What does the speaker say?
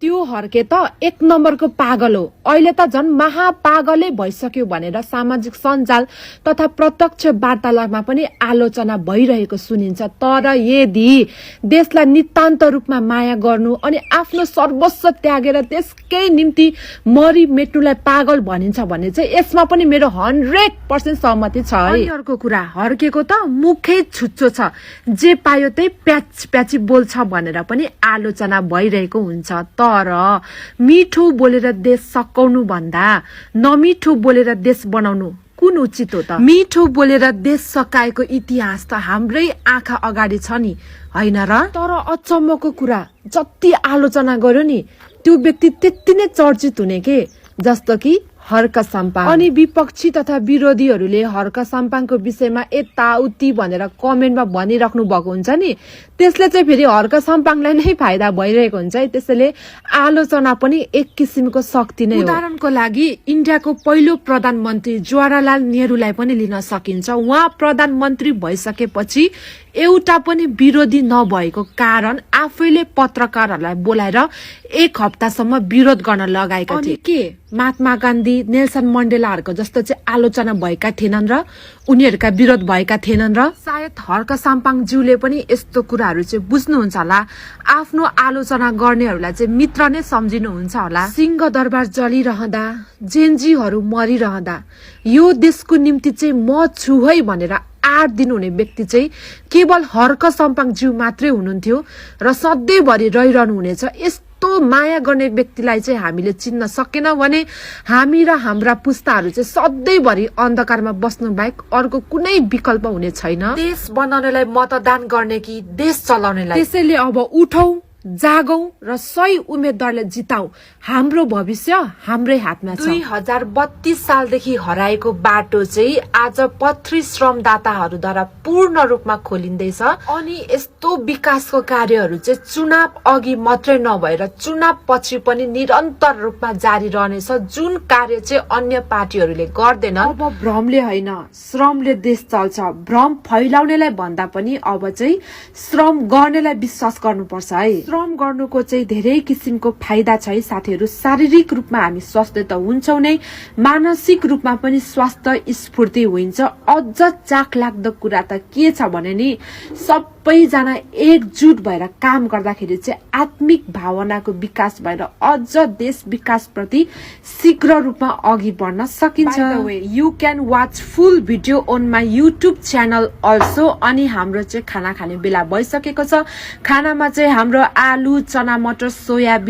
त्यो हर्के त एक नम्बरको पागल हो। अहिले त झन् महापागलै भइसक्यो भनेर सामाजिक सञ्जाल तथा प्रत्यक्ष वार्तालापमा पनि आलोचना भइरहेको सुनिन्छ। तर यदि देशलाई नितान्त रूपमा माया गर्नु अनि आफ्नो सर्वस्व त्यागेर त्यसकै निम्ति मरि मेट्नुलाई पागल भनिन्छ भने चाहिँ यसमा पनि मेरो 100% सहमति छ है। अर्को कुरा, हर्केको त मुखै छुच्चो छ, जे पायो त्यही प्याच प्याची बोल्छ भनेर पनि आलोचना भइरहेको हुन्छ। तर मिठो बोलेर देश सकाउनु भन्दा नमिठो बोलेर देश बनाउनु कुन उचित हो त? मिठो बोलेर देश सकाएको इतिहास त हाम्रै आँखा अगाडि छ नि, होइन र? तर अचम्मको कुरा, जति आलोचना गर्यो नि त्यो व्यक्ति त्यति नै चर्चित हुने के, जस्तो कि हर्क साम्पाङ। अनि विपक्षी तथा विरोधीहरूले हर्क साम्पाङको विषयमा यताउति भनेर कमेन्टमा भनिराख्नु भएको हुन्छ नि, त्यसले चाहिँ फेरि हर्क साम्पाङलाई नै फाइदा भइरहेको हुन्छ है। त्यसैले आलोचना पनि एक किसिमको शक्ति नै हो। उदाहरणको लागि इन्डियाको पहिलो प्रधानमन्त्री जवाहरलाल नेहरूलाई पनि लिन सकिन्छ। उहाँ प्रधानमन्त्री भइसकेपछि एउटा पनि विरोधी नभएको कारण आफैले पत्रकारहरूलाई बोलाएर एक हप्तासम्म विरोध गर्न लगाएका थिए। के महात्मा गान्धी, नेल्सन मण्डेलाहरूको जस्तो चाहिँ आलोचना भएका थिएनन् र उनीहरूका विरोध भएका थिएनन् र? सायद हर्क साम्पाङ ज्यूले पनि यस्तो कुराहरू चाहिँ बुझ्नुहुन्छ होला। आफ्नो आलोचना गर्नेहरूलाई चाहिँ मित्र नै सम्झिनुहुन्छ होला। सिंह दरबार जलिरहँदा, जेनजीहरू मरिरहँदा यो देशको निम्ति चाहिँ म छु है भनेर 8 दिन हुने व्यक्ति चाहिँ केवल हर्क साम्पाङ ज्यू मात्रै हुनुहुन्थ्यो र सधैँभरि रहिरहनु हुनेछ। यस्तो माया गर्ने व्यक्तिलाई चाहिँ हामीले चिन्न सकेन भने हामी र हाम्रा पुस्ताहरू चाहिँ सधैँभरि अन्धकारमा बस्नु बाहेक अर्को कुनै विकल्प हुने छैन। देश बनाउनेलाई मतदान गर्ने कि देश चलाउनेलाई? त्यसैले अब उठौं, जागौं र सही उम्मेदवारले जिताऊ। हाम्रो भविष्य हाम्रै हातमा छ। 2032 सालदेखि हराएको बाटो चाहिँ आज पत्री श्रमदाताहरूद्वारा पूर्ण रूपमा खोलिँदैछ। अनि यस्तो विकासको कार्यहरू चाहिँ चुनाव अघि मात्रै नभएर चुनाव पछि पनि निरन्तर रूपमा जारी रहनेछ, जुन कार्य चाहिँ अन्य पार्टीहरूले गर्दैनन्। अब भ्रमले होइन, श्रमले देश चल्छ। भ्रम फैलाउनेलाई भन्दा पनि अब चाहिँ श्रम गर्नेलाई विश्वास गर्नुपर्छ है। श्रम गर्नुको चाहिँ धेरै किसिमको फाइदा छ है साथीहरू। शारीरिक रूपमा हामी स्वस्थ त हुन्छौं नै, मानसिक रूपमा पनि स्वास्थ्य स्फूर्ति हुन्छ। अझ चाख लाग्दो कुरा त के छ भने नि, सबैजना एकजुट भएर काम गर्दाखेरि चाहिँ आत्मिक भावनाको विकास भएर अझ देश विकास प्रति शीघ्र रूपमा अघि बढ्न सकिन्छ। You can watch full video on my YouTube channel also. अनि हाम्रो चाहिँ खाना खाने बेला भइसकेको छ। खानामा चाहिँ हाम्रो आलु, चना, मटर, सोयाबिन